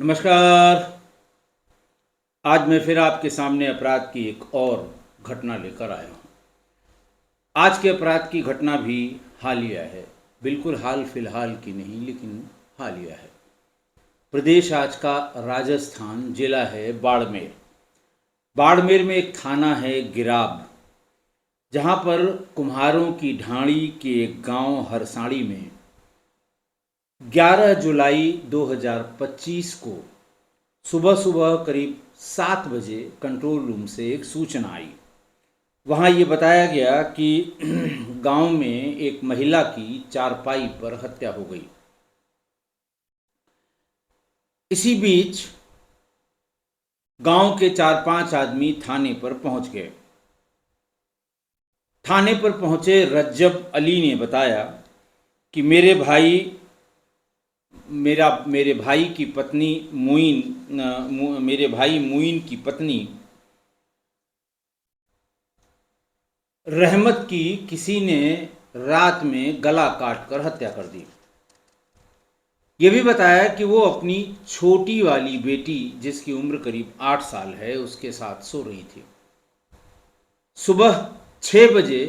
नमस्कार। आज मैं फिर आपके सामने अपराध की एक और घटना लेकर आया हूँ। आज के अपराध की घटना भी हालिया है, बिल्कुल हाल फिलहाल की नहीं लेकिन हालिया है। प्रदेश आज का राजस्थान, जिला है बाड़मेर। बाड़मेर में एक थाना है गिराब, जहाँ पर कुम्हारों की ढाणी के एक गांव हरसाड़ी में 11 जुलाई 2025 को सुबह सुबह करीब 7 बजे कंट्रोल रूम से एक सूचना आई। वहाँ ये बताया गया कि गांव में एक महिला की चारपाई पर हत्या हो गई। इसी बीच गांव के 4-5 आदमी थाने पर पहुंच गए। थाने पर पहुंचे रज्जब अली ने बताया कि मेरे भाई की पत्नी मेरे भाई मुइन की पत्नी रहमत की किसी ने रात में गला काट कर हत्या कर दी। ये भी बताया कि वो अपनी छोटी वाली बेटी, जिसकी उम्र करीब 8 साल है, उसके साथ सो रही थी। सुबह 6 बजे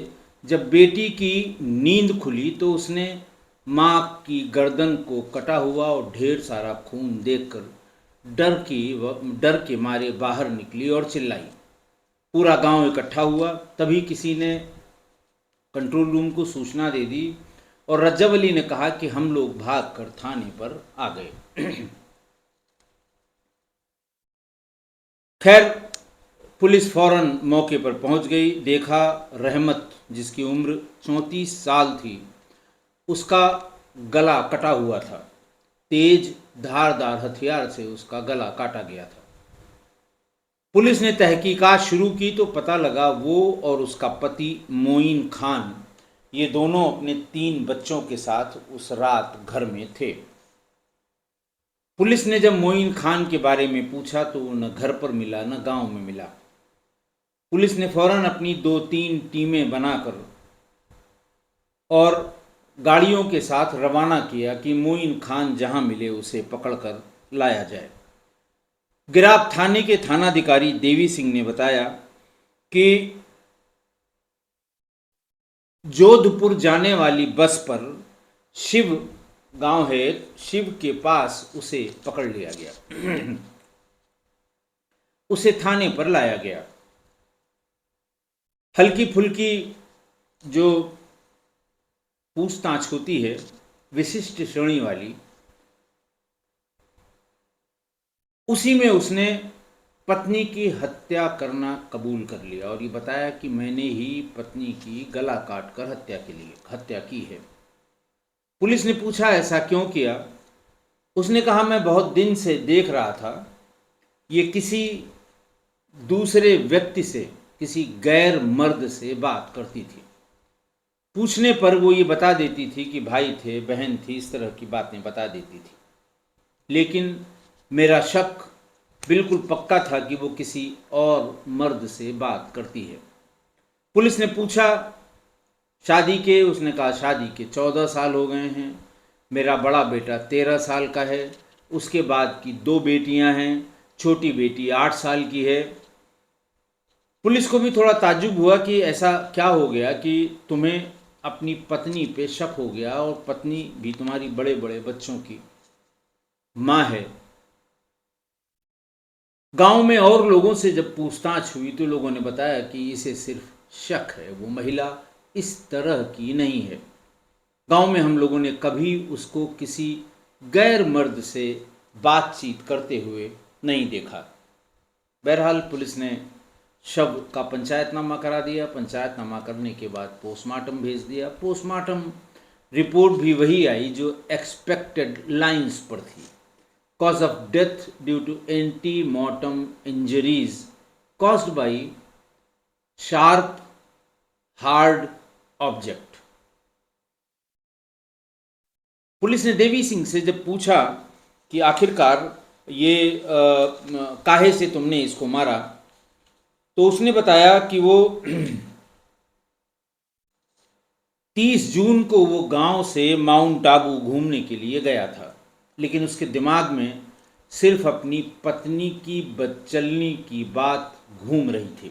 जब बेटी की नींद खुली तो उसने माँ की गर्दन को कटा हुआ और ढेर सारा खून देखकर डर के मारे बाहर निकली और चिल्लाई। पूरा गांव इकट्ठा हुआ। तभी किसी ने कंट्रोल रूम को सूचना दे दी और रज्जब अली ने कहा कि हम लोग भागकर थाने पर आ गए। खैर, पुलिस फौरन मौके पर पहुंच गई। देखा, रहमत जिसकी उम्र 34 साल थी, उसका गला कटा हुआ था। तेज धारदार हथियार से उसका गला काटा गया था। पुलिस ने तहकीकात शुरू की तो पता लगा वो और उसका पति मोइन खान, ये दोनों अपने 3 बच्चों के साथ उस रात घर में थे। पुलिस ने जब मोइन खान के बारे में पूछा तो वो न घर पर मिला न गांव में मिला। पुलिस ने फौरन अपनी 2-3 टीमें बनाकर और गाड़ियों के साथ रवाना किया कि मोइन खान जहां मिले उसे पकड़कर लाया जाए। गिराब थाने के थानाधिकारी देवी सिंह ने बताया कि जोधपुर जाने वाली बस पर शिव गांव है, शिव के पास उसे पकड़ लिया गया। उसे थाने पर लाया गया। हल्की फुल्की जो पूछताछ होती है, विशिष्ट श्रेणी वाली, उसी में उसने पत्नी की हत्या करना कबूल कर लिया और ये बताया कि मैंने ही पत्नी की गला काट कर हत्या की है। पुलिस ने पूछा ऐसा क्यों किया। उसने कहा मैं बहुत दिन से देख रहा था ये किसी दूसरे व्यक्ति से, किसी गैर मर्द से बात करती थी। पूछने पर वो ये बता देती थी कि भाई थे, बहन थी, इस तरह की बातें बता देती थी। लेकिन मेरा शक बिल्कुल पक्का था कि वो किसी और मर्द से बात करती है। पुलिस ने पूछा शादी के, उसने कहा शादी के 14 साल हो गए हैं। मेरा बड़ा बेटा 13 साल का है, उसके बाद की 2 बेटियां हैं, छोटी बेटी 8 साल की है। पुलिस को भी थोड़ा ताज्जुब हुआ कि ऐसा क्या हो गया कि तुम्हें अपनी पत्नी पे शक हो गया और पत्नी भी तुम्हारी बड़े बड़े बच्चों की माँ है। गांव में और लोगों से जब पूछताछ हुई तो लोगों ने बताया कि इसे सिर्फ शक है, वो महिला इस तरह की नहीं है। गांव में हम लोगों ने कभी उसको किसी गैर मर्द से बातचीत करते हुए नहीं देखा। बहरहाल पुलिस ने शव का पंचायतनामा करा दिया। पंचायतनामा करने के बाद पोस्टमार्टम भेज दिया। पोस्टमार्टम रिपोर्ट भी वही आई जो एक्सपेक्टेड लाइंस पर थी। Cause of death due to anti-mortem injuries caused by sharp hard object। Police ने देवी सिंह से जब पूछा कि आखिरकार ये काहे से तुमने इसको मारा, तो उसने बताया कि वो 30 जून को वो गांव से माउंट आबू घूमने के लिए गया था, लेकिन उसके दिमाग में सिर्फ अपनी पत्नी की बदचलनी की बात घूम रही थी।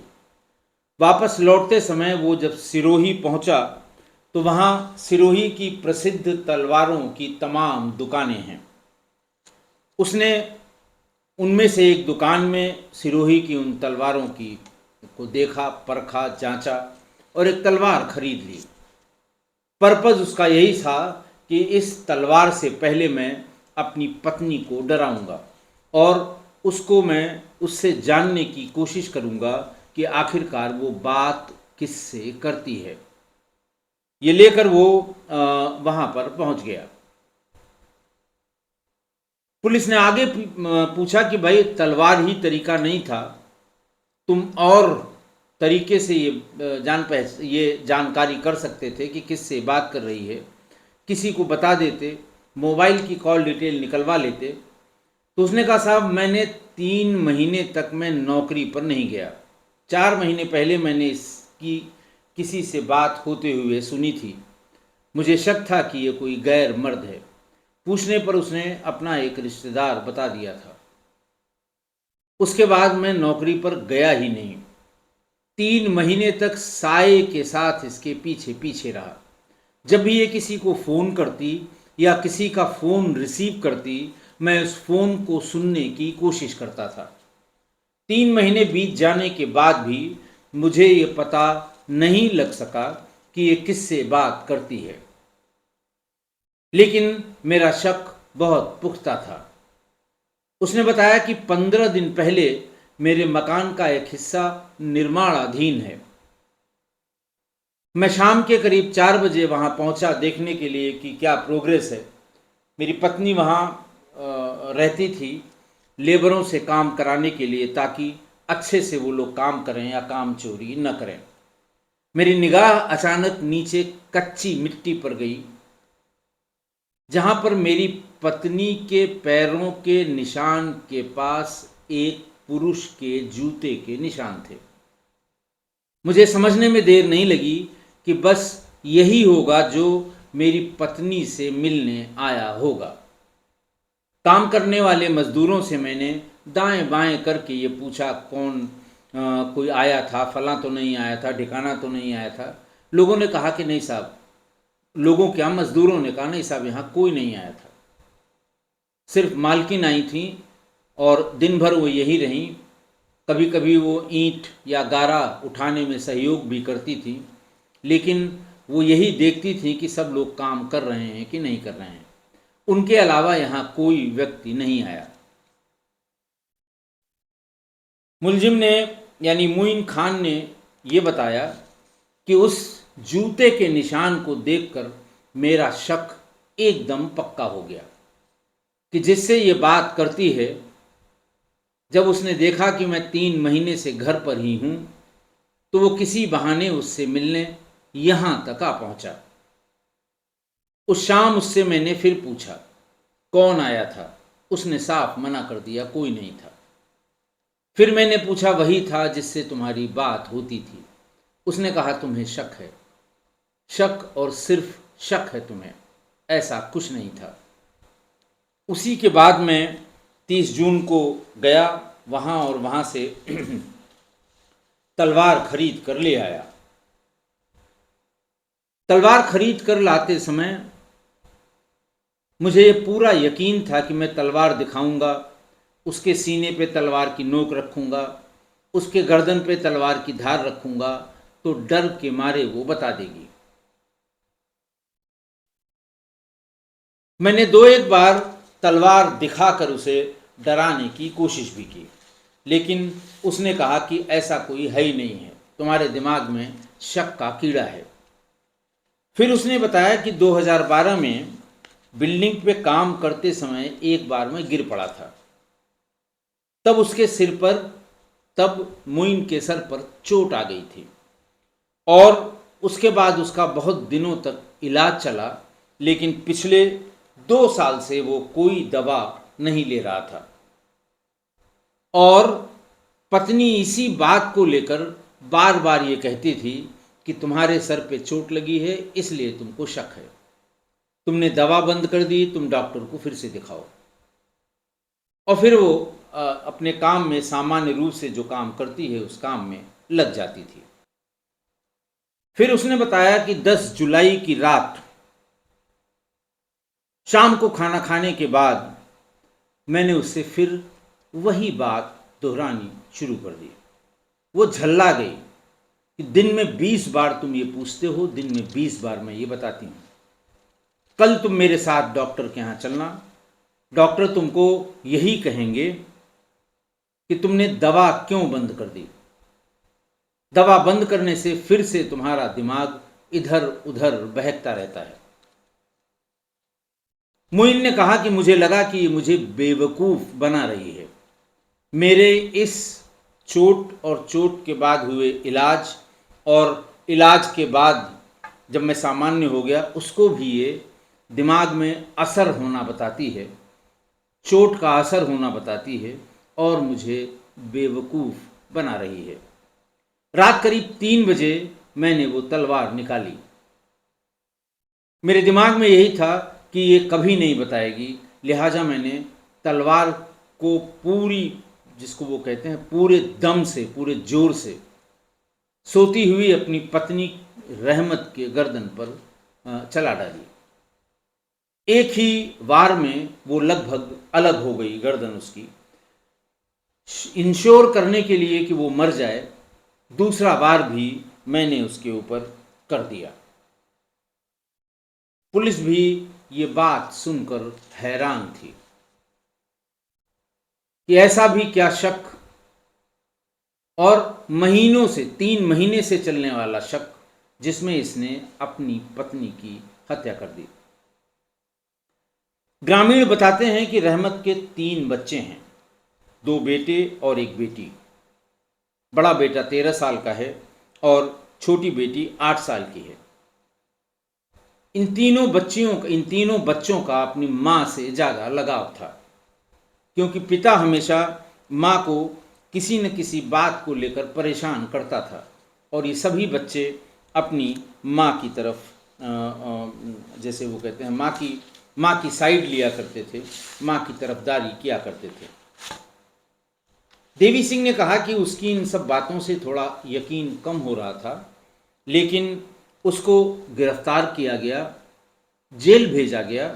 वापस लौटते समय वो जब सिरोही पहुंचा तो वहां सिरोही की प्रसिद्ध तलवारों की तमाम दुकानें हैं। उसने उनमें से एक दुकान में सिरोही की उन तलवारों की को देखा, परखा, जांचा और एक तलवार खरीद ली। पर्पज उसका यही था कि इस तलवार से पहले मैं अपनी पत्नी को डराऊंगा और उसको मैं उससे जानने की कोशिश करूंगा कि आखिरकार वो बात किससे करती है। ये लेकर वो वहां पर पहुंच गया। पुलिस ने आगे पूछा कि भाई तलवार ही तरीका नहीं था, तुम और तरीके से ये जानकारी कर सकते थे कि किससे बात कर रही है, किसी को बता देते, मोबाइल की कॉल डिटेल निकलवा लेते। तो उसने कहा साहब मैंने 3 महीने तक मैं नौकरी पर नहीं गया। 4 महीने पहले मैंने इसकी किसी से बात होते हुए सुनी थी। मुझे शक था कि ये कोई गैर मर्द है। पूछने पर उसने अपना एक रिश्तेदार बता दिया था। उसके बाद मैं नौकरी पर गया ही नहीं। 3 महीने तक साये के साथ इसके पीछे पीछे रहा। जब भी ये किसी को फ़ोन करती या किसी का फ़ोन रिसीव करती, मैं उस फ़ोन को सुनने की कोशिश करता था। 3 महीने बीत जाने के बाद भी मुझे ये पता नहीं लग सका कि ये किससे बात करती है, लेकिन मेरा शक बहुत पुख्ता था। उसने बताया कि 15 दिन पहले मेरे मकान का एक हिस्सा निर्माणाधीन है। मैं शाम के करीब 4 बजे वहां पहुंचा देखने के लिए कि क्या प्रोग्रेस है। मेरी पत्नी वहां रहती थी लेबरों से काम कराने के लिए, ताकि अच्छे से वो लोग काम करें या काम चोरी न करें। मेरी निगाह अचानक नीचे कच्ची मिट्टी पर गई, जहां पर मेरी पत्नी के पैरों के निशान के पास एक पुरुष के जूते के निशान थे। मुझे समझने में देर नहीं लगी कि बस यही होगा जो मेरी पत्नी से मिलने आया होगा। काम करने वाले मजदूरों से मैंने दाएं बाएं करके ये पूछा कौन कोई आया था, फला तो नहीं आया था, ठिकाना तो नहीं आया था। लोगों ने कहा कि नहीं साहब, लोगों क्या, मजदूरों ने कहा नहीं साहब यहाँ कोई नहीं आया था, सिर्फ मालकिन आई थी और दिन भर वो यही रहीं। कभी कभी वो ईंट या गारा उठाने में सहयोग भी करती थी, लेकिन वो यही देखती थी कि सब लोग काम कर रहे हैं कि नहीं कर रहे हैं। उनके अलावा यहाँ कोई व्यक्ति नहीं आया। मुलजिम ने यानी मोइन खान ने ये बताया कि उस जूते के निशान को देखकर मेरा शक एकदम पक्का हो गया कि जिससे ये बात करती है। जब उसने देखा कि मैं 3 महीने से घर पर ही हूँ, तो वो किसी बहाने उससे मिलने यहाँ तक आ पहुँचा। उस शाम उससे मैंने फिर पूछा कौन आया था। उसने साफ मना कर दिया, कोई नहीं था। फिर मैंने पूछा वही था जिससे तुम्हारी बात होती थी। उसने कहा तुम्हें शक है, शक और सिर्फ शक है तुम्हें, ऐसा कुछ नहीं था। उसी के बाद मैं 30 जून को गया वहाँ और वहाँ से तलवार खरीद कर ले आया। तलवार खरीद कर लाते समय मुझे ये पूरा यकीन था कि मैं तलवार दिखाऊंगा, उसके सीने पे तलवार की नोक रखूंगा, उसके गर्दन पे तलवार की धार रखूंगा, तो डर के मारे वो बता देगी। मैंने 2-1 बार तलवार दिखाकर उसे डराने की कोशिश भी की, लेकिन उसने कहा कि ऐसा कोई है ही नहीं है, तुम्हारे दिमाग में शक का कीड़ा है। फिर उसने बताया कि 2012 में बिल्डिंग पे काम करते समय एक बार मैं गिर पड़ा था। तब उसके सिर पर, तब मोइन के सर पर चोट आ गई थी और उसके बाद उसका बहुत दिनों तक इलाज चला, लेकिन पिछले 2 साल से वो कोई दवा नहीं ले रहा था। और पत्नी इसी बात को लेकर बार बार ये कहती थी कि तुम्हारे सर पे चोट लगी है, इसलिए तुमको शक है, तुमने दवा बंद कर दी, तुम डॉक्टर को फिर से दिखाओ। और फिर वो अपने काम में सामान्य रूप से जो काम करती है उस काम में लग जाती थी। फिर उसने बताया कि 10 जुलाई की रात शाम को खाना खाने के बाद मैंने उससे फिर वही बात दोहरानी शुरू कर दी। वो झल्ला गई कि दिन में 20 बार तुम ये पूछते हो, दिन में 20 बार मैं ये बताती हूँ। कल तुम मेरे साथ डॉक्टर के यहाँ चलना, डॉक्टर तुमको यही कहेंगे कि तुमने दवा क्यों बंद कर दी। दवा बंद करने से फिर से तुम्हारा दिमाग इधर उधर बहकता रहता है। मोइन ने कहा कि मुझे लगा कि ये मुझे बेवकूफ़ बना रही है। मेरे इस चोट और चोट के बाद हुए इलाज और इलाज के बाद जब मैं सामान्य हो गया उसको भी ये दिमाग में असर होना बताती है, चोट का असर होना बताती है और मुझे बेवकूफ़ बना रही है। रात करीब 3 बजे मैंने वो तलवार निकाली। मेरे दिमाग में यही था कि ये कभी नहीं बताएगी, लिहाजा मैंने तलवार को पूरी, जिसको वो कहते हैं पूरे दम से, पूरे जोर से सोती हुई अपनी पत्नी रहमत के गर्दन पर चला डाली। एक ही वार में वो लगभग अलग हो गई गर्दन उसकी। इंश्योर करने के लिए कि वो मर जाए, दूसरा वार भी मैंने उसके ऊपर कर दिया। पुलिस भी ये बात सुनकर हैरान थी कि ऐसा भी क्या शक, और महीनों से, 3 महीने से चलने वाला शक, जिसमें इसने अपनी पत्नी की हत्या कर दी। ग्रामीण बताते हैं कि रहमत के 3 बच्चे हैं, 2 बेटे और 1 बेटी। बड़ा बेटा 13 साल का है और छोटी बेटी 8 साल की है। इन तीनों बच्चों का अपनी माँ से ज़्यादा लगाव था, क्योंकि पिता हमेशा माँ को किसी न किसी बात को लेकर परेशान करता था और ये सभी बच्चे अपनी माँ की तरफ जैसे वो कहते हैं माँ की साइड लिया करते थे, माँ की तरफदारी किया करते थे। देवी सिंह ने कहा कि उसकी इन सब बातों से थोड़ा यकीन कम हो रहा था, लेकिन उसको गिरफ्तार किया गया, जेल भेजा गया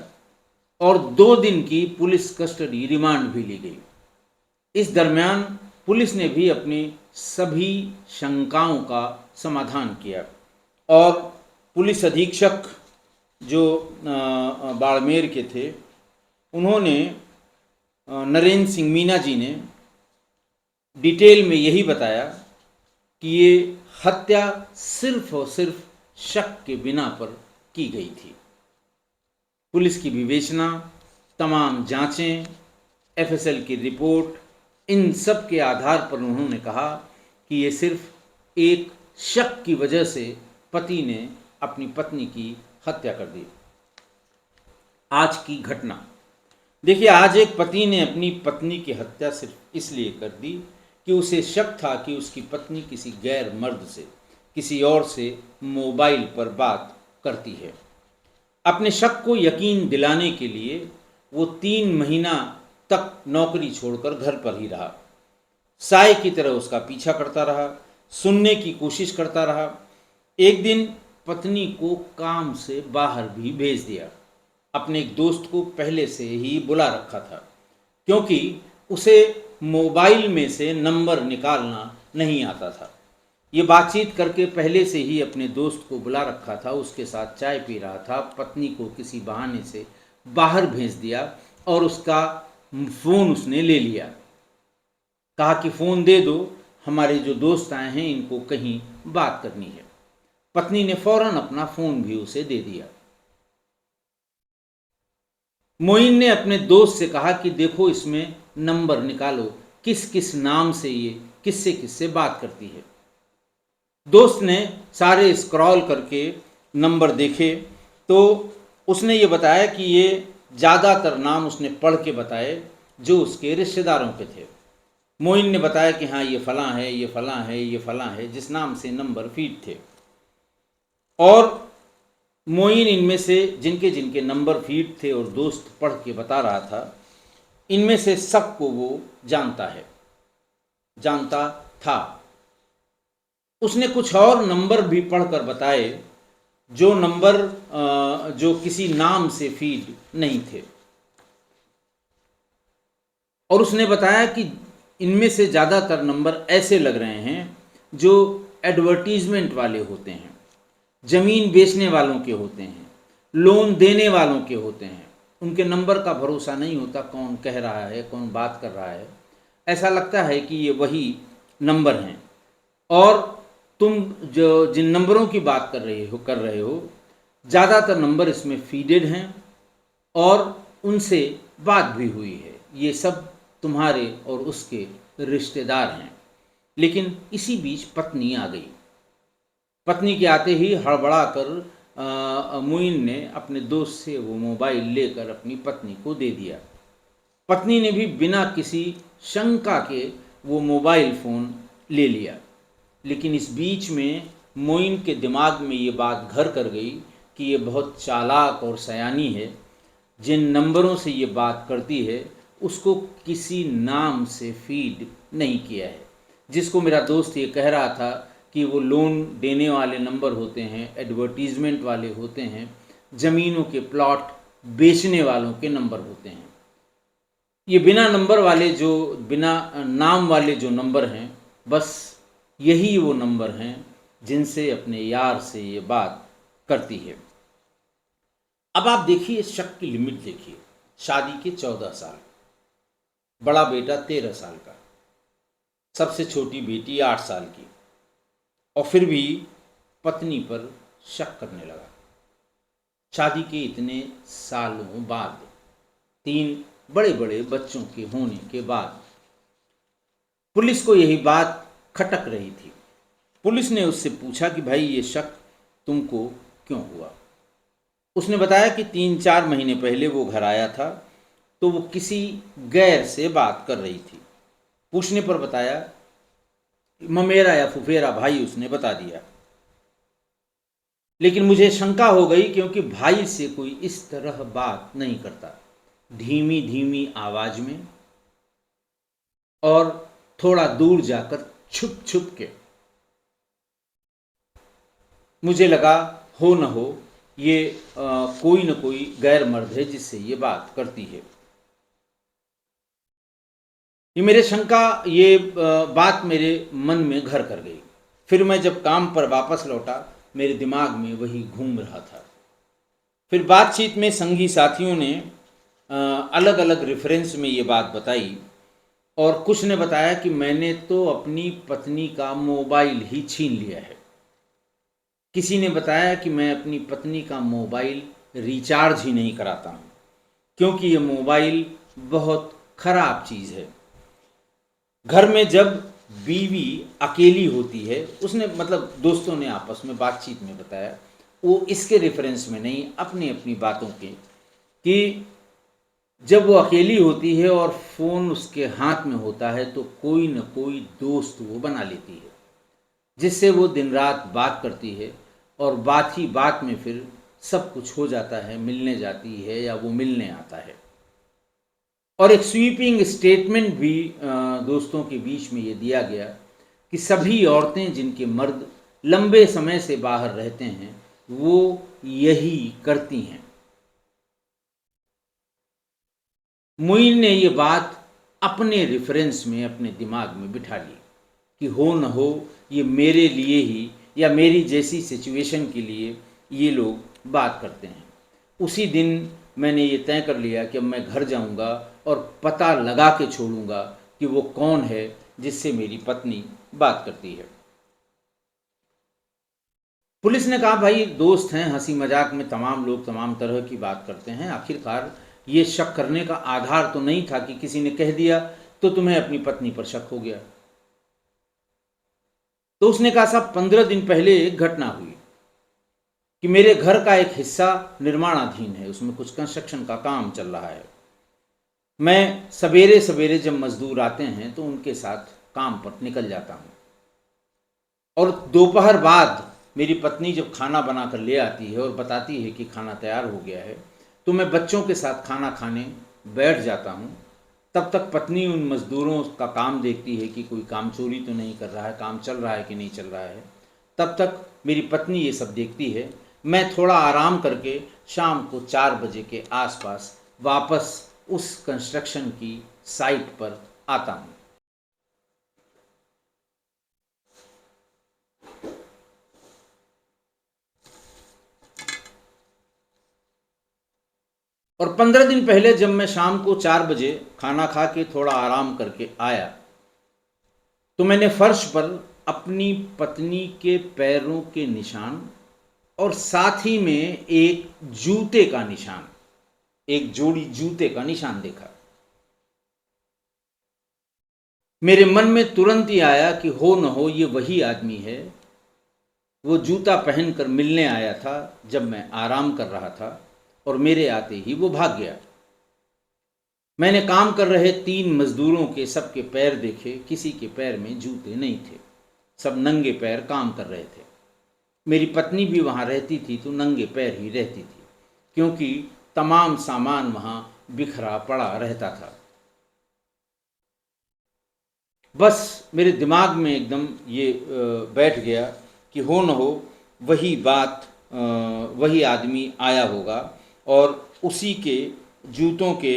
और 2 दिन की पुलिस कस्टडी रिमांड भी ली गई। इस दरमियान पुलिस ने भी अपनी सभी शंकाओं का समाधान किया और पुलिस अधीक्षक जो बाड़मेर के थे, उन्होंने नरेंद्र सिंह मीना जी ने डिटेल में यही बताया कि ये हत्या सिर्फ और सिर्फ शक के बिना पर की गई थी। पुलिस की विवेचना, तमाम जांचें, एफएसएल की रिपोर्ट, इन सब के आधार पर उन्होंने कहा कि ये सिर्फ एक शक की वजह से पति ने अपनी पत्नी की हत्या कर दी। आज की घटना देखिए, आज एक पति ने अपनी पत्नी की हत्या सिर्फ इसलिए कर दी कि उसे शक था कि उसकी पत्नी किसी गैर मर्द से, किसी और से मोबाइल पर बात करती है। अपने शक को यकीन दिलाने के लिए वो 3 महीना तक नौकरी छोड़कर घर पर ही रहा। साय की तरह उसका पीछा करता रहा, सुनने की कोशिश करता रहा। एक दिन पत्नी को काम से बाहर भी भेज दिया। अपने एक दोस्त को पहले से ही बुला रखा था, क्योंकि उसे मोबाइल में से नंबर निकालना नहीं आता था। ये बातचीत करके पहले से ही अपने दोस्त को बुला रखा था, उसके साथ चाय पी रहा था। पत्नी को किसी बहाने से बाहर भेज दिया और उसका फ़ोन उसने ले लिया। कहा कि फ़ोन दे दो, हमारे जो दोस्त आए हैं इनको कहीं बात करनी है। पत्नी ने फौरन अपना फ़ोन भी उसे दे दिया। मोइन ने अपने दोस्त से कहा कि देखो इसमें नंबर निकालो, किस किस नाम से ये किससे किससे बात करती है। दोस्त ने सारे स्क्रॉल करके नंबर देखे तो उसने ये बताया कि ये ज़्यादातर नाम उसने पढ़ के बताए जो उसके रिश्तेदारों के थे। मोइन ने बताया कि हाँ ये फ़लाँ है, ये फ़लाँ है, ये फ़लाँ है, जिस नाम से नंबर फीड थे। और मोइन इनमें से जिनके जिनके नंबर फीड थे और दोस्त पढ़ के बता रहा था, इनमें से सबको वो जानता है, जानता था। उसने कुछ और नंबर भी पढ़कर बताए, जो नंबर जो किसी नाम से फीड नहीं थे। और उसने बताया कि इनमें से ज़्यादातर नंबर ऐसे लग रहे हैं जो एडवर्टीजमेंट वाले होते हैं, ज़मीन बेचने वालों के होते हैं, लोन देने वालों के होते हैं। उनके नंबर का भरोसा नहीं होता, कौन कह रहा है, कौन बात कर रहा है। ऐसा लगता है कि ये वही नंबर हैं। और तुम जो जिन नंबरों की बात कर रहे हो ज़्यादातर नंबर इसमें फीडेड हैं और उनसे बात भी हुई है। ये सब तुम्हारे और उसके रिश्तेदार हैं। लेकिन इसी बीच पत्नी आ गई। पत्नी के आते ही हड़बड़ा कर मुइन ने अपने दोस्त से वो मोबाइल लेकर अपनी पत्नी को दे दिया। पत्नी ने भी बिना किसी शंका के वो मोबाइल फ़ोन ले लिया। लेकिन इस बीच में मोइन के दिमाग में ये बात घर कर गई कि ये बहुत चालाक और सयानी है। जिन नंबरों से ये बात करती है उसको किसी नाम से फीड नहीं किया है। जिसको मेरा दोस्त ये कह रहा था कि वो लोन देने वाले नंबर होते हैं, एडवर्टीजमेंट वाले होते हैं, ज़मीनों के प्लॉट बेचने वालों के नंबर होते हैं। ये बिना नाम वाले जो नंबर हैं, बस यही वो नंबर हैं जिनसे अपने यार से ये बात करती है। अब आप देखिए, शक की लिमिट देखिए। शादी के 14 साल, बड़ा बेटा 13 साल का, सबसे छोटी बेटी 8 साल की, और फिर भी पत्नी पर शक करने लगा। शादी के इतने सालों बाद, 3 बड़े बड़े बच्चों के होने के बाद, पुलिस को यही बात खटक रही थी। पुलिस ने उससे पूछा कि भाई ये शक तुमको क्यों हुआ। उसने बताया कि 3-4 महीने पहले वो घर आया था तो वो किसी गैर से बात कर रही थी। पूछने पर बताया, ममेरा या फुफेरा भाई उसने बता दिया। लेकिन मुझे शंका हो गई क्योंकि भाई से कोई इस तरह बात नहीं करता, धीमी धीमी आवाज में और थोड़ा दूर जाकर छुप छुप के। मुझे लगा हो न हो ये कोई न कोई गैर मर्द है जिससे ये बात करती है। ये बात मेरे मन में घर कर गई। फिर मैं जब काम पर वापस लौटा, मेरे दिमाग में वही घूम रहा था। फिर बातचीत में संगी साथियों ने अलग अलग रेफरेंस में ये बात बताई, और कुछ ने बताया कि मैंने तो अपनी पत्नी का मोबाइल ही छीन लिया है। किसी ने बताया कि मैं अपनी पत्नी का मोबाइल रिचार्ज ही नहीं कराता हूँ क्योंकि ये मोबाइल बहुत खराब चीज़ है। घर में जब बीवी अकेली होती है, उसने मतलब दोस्तों ने आपस में बातचीत में बताया, वो इसके रेफरेंस में नहीं, अपनी अपनी बातों के, कि जब वो अकेली होती है और फ़ोन उसके हाथ में होता है तो कोई न कोई दोस्त वो बना लेती है जिससे वो दिन रात बात करती है, और बात ही बात में फिर सब कुछ हो जाता है, मिलने जाती है या वो मिलने आता है। और एक स्वीपिंग स्टेटमेंट भी दोस्तों के बीच में ये दिया गया कि सभी औरतें जिनके मर्द लंबे समय से बाहर रहते हैं वो यही करती हैं। मुइन ने ये बात अपने रेफरेंस में अपने दिमाग में बिठा ली कि हो न हो ये मेरे लिए ही या मेरी जैसी सिचुएशन के लिए ये लोग बात करते हैं। उसी दिन मैंने ये तय कर लिया कि अब मैं घर जाऊंगा और पता लगा के छोड़ूंगा कि वो कौन है जिससे मेरी पत्नी बात करती है। पुलिस ने कहा, भाई दोस्त हैं, हंसी मजाक में तमाम लोग तमाम तरह की बात करते हैं, आखिरकार ये शक करने का आधार तो नहीं था कि किसी ने कह दिया तो तुम्हें अपनी पत्नी पर शक हो गया। तो उसने कहा, साहब 15 दिन पहले एक घटना हुई कि मेरे घर का एक हिस्सा निर्माणाधीन है, उसमें कुछ कंस्ट्रक्शन का काम चल रहा है। मैं सवेरे सवेरे जब मजदूर आते हैं तो उनके साथ काम पर निकल जाता हूँ, और दोपहर बाद मेरी पत्नी जब खाना बना कर ले आती है और बताती है कि खाना तैयार हो गया है, तो मैं बच्चों के साथ खाना खाने बैठ जाता हूँ। तब तक पत्नी उन मज़दूरों का काम देखती है कि कोई काम चोरी तो नहीं कर रहा है, काम चल रहा है कि नहीं चल रहा है। तब तक मेरी पत्नी ये सब देखती है। मैं थोड़ा आराम करके शाम को 4 बजे के आसपास वापस उस कंस्ट्रक्शन की साइट पर आता हूँ। और 15 दिन पहले जब मैं शाम को 4 बजे खाना खा के थोड़ा आराम करके आया, तो मैंने फर्श पर अपनी पत्नी के पैरों के निशान और साथ ही में एक जूते का निशान, एक जोड़ी जूते का निशान देखा। मेरे मन में तुरंत ही आया कि हो न हो ये वही आदमी है, वो जूता पहनकर मिलने आया था जब मैं आराम कर रहा था और मेरे आते ही वो भाग गया। मैंने काम कर रहे 3 मजदूरों के सबके पैर देखे, किसी के पैर में जूते नहीं थे, सब नंगे पैर काम कर रहे थे। मेरी पत्नी भी वहाँ रहती थी तो नंगे पैर ही रहती थी, क्योंकि तमाम सामान वहाँ बिखरा पड़ा रहता था। बस मेरे दिमाग में एकदम ये बैठ गया कि हो न हो वही बात, वही आदमी आया होगा और उसी के जूतों के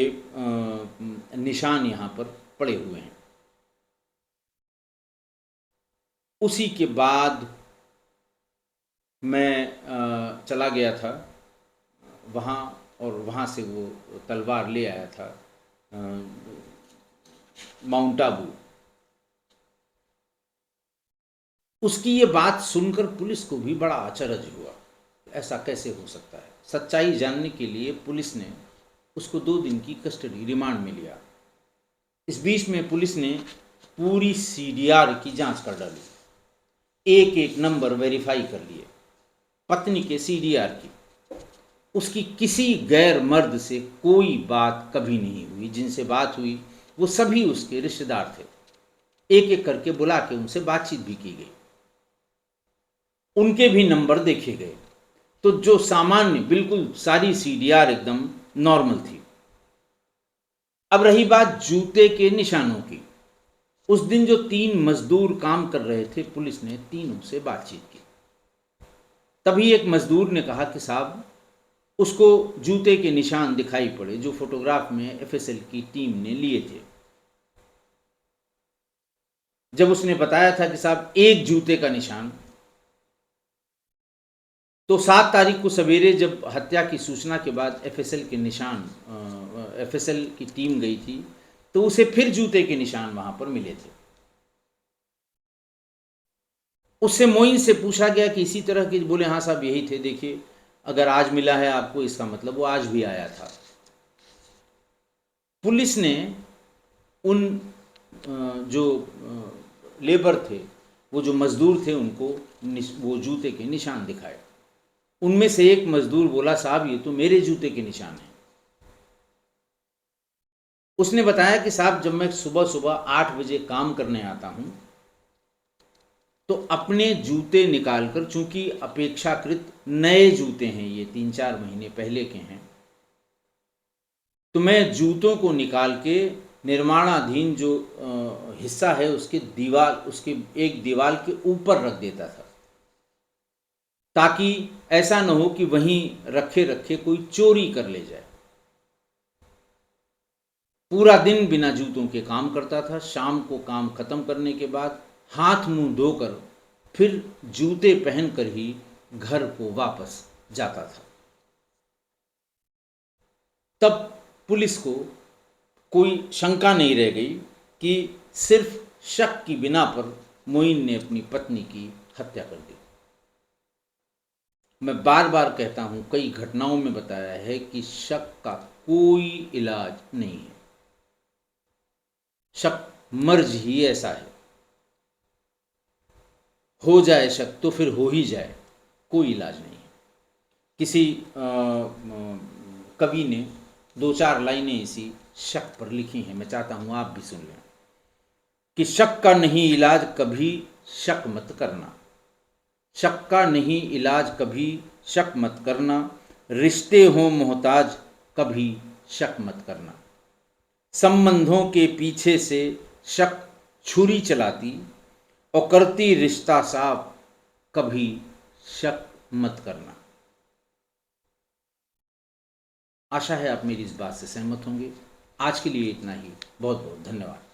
निशान यहाँ पर पड़े हुए हैं। उसी के बाद मैं चला गया था वहाँ और वहाँ से वो तलवार ले आया था माउंट आबू। उसकी ये बात सुनकर पुलिस को भी बड़ा अचरज हुआ, ऐसा कैसे हो सकता है। सच्चाई जानने के लिए पुलिस ने उसको 2 दिन की कस्टडी रिमांड में लिया। इस बीच में पुलिस ने पूरी सीडीआर की जांच कर डाली, एक एक नंबर वेरीफाई कर लिए पत्नी के सीडीआर की। उसकी किसी गैर मर्द से कोई बात कभी नहीं हुई, जिनसे बात हुई वो सभी उसके रिश्तेदार थे। एक एक करके बुला के उनसे बातचीत भी की गई, उनके भी नंबर देखे गए। तो जो सामान्य बिल्कुल सारी सीडीआर एकदम नॉर्मल थी। अब रही बात जूते के निशानों की। उस दिन जो 3 मजदूर काम कर रहे थे, पुलिस ने तीनों से बातचीत की। तभी एक मजदूर ने कहा कि साहब, उसको जूते के निशान दिखाई पड़े जो फोटोग्राफ में एफएसएल की टीम ने लिए थे। जब उसने बताया था कि साहब एक जूते का निशान, तो 7 तारीख को सवेरे जब हत्या की सूचना के बाद एफएसएल के निशान, एफएसएल की टीम गई थी, तो उसे फिर जूते के निशान वहां पर मिले थे। उससे मोइन से पूछा गया कि इसी तरह के, बोले हाँ साहब यही थे, देखिए अगर आज मिला है आपको इसका मतलब वो आज भी आया था। पुलिस ने उन जो लेबर थे, वो जो मजदूर थे, उनको वो जूते के निशान दिखाए। उनमें से एक मजदूर बोला साहब ये तो मेरे जूते के निशान हैं। उसने बताया कि साहब जब मैं सुबह सुबह 8 बजे काम करने आता हूं तो अपने जूते निकालकर, चूंकि अपेक्षाकृत नए जूते हैं, ये 3-4 महीने पहले के हैं, तो मैं जूतों को निकाल के निर्माणाधीन जो हिस्सा है उसके दीवार, उसके एक दीवार के ऊपर रख देता था, ताकि ऐसा न हो कि वहीं रखे रखे कोई चोरी कर ले जाए। पूरा दिन बिना जूतों के काम करता था। शाम को काम खत्म करने के बाद हाथ मुंह धोकर फिर जूते पहनकर ही घर को वापस जाता था। तब पुलिस को कोई शंका नहीं रह गई कि सिर्फ शक की बिना पर मोइन ने अपनी पत्नी की हत्या कर दी। मैं बार बार कहता हूं, कई घटनाओं में बताया है कि शक का कोई इलाज नहीं है। शक मर्ज ही ऐसा है, हो जाए शक तो फिर हो ही जाए, कोई इलाज नहीं है। किसी कवि ने 2-4 लाइनें इसी शक पर लिखी हैं, मैं चाहता हूं आप भी सुन लें कि शक का नहीं इलाज कभी शक मत करना, शक का नहीं इलाज कभी शक मत करना, रिश्ते हो मोहताज कभी शक मत करना, संबंधों के पीछे से शक छुरी चलाती और करती रिश्ता साफ, कभी शक मत करना। आशा है आप मेरी इस बात से सहमत होंगे। आज के लिए इतना ही। बहुत बहुत धन्यवाद।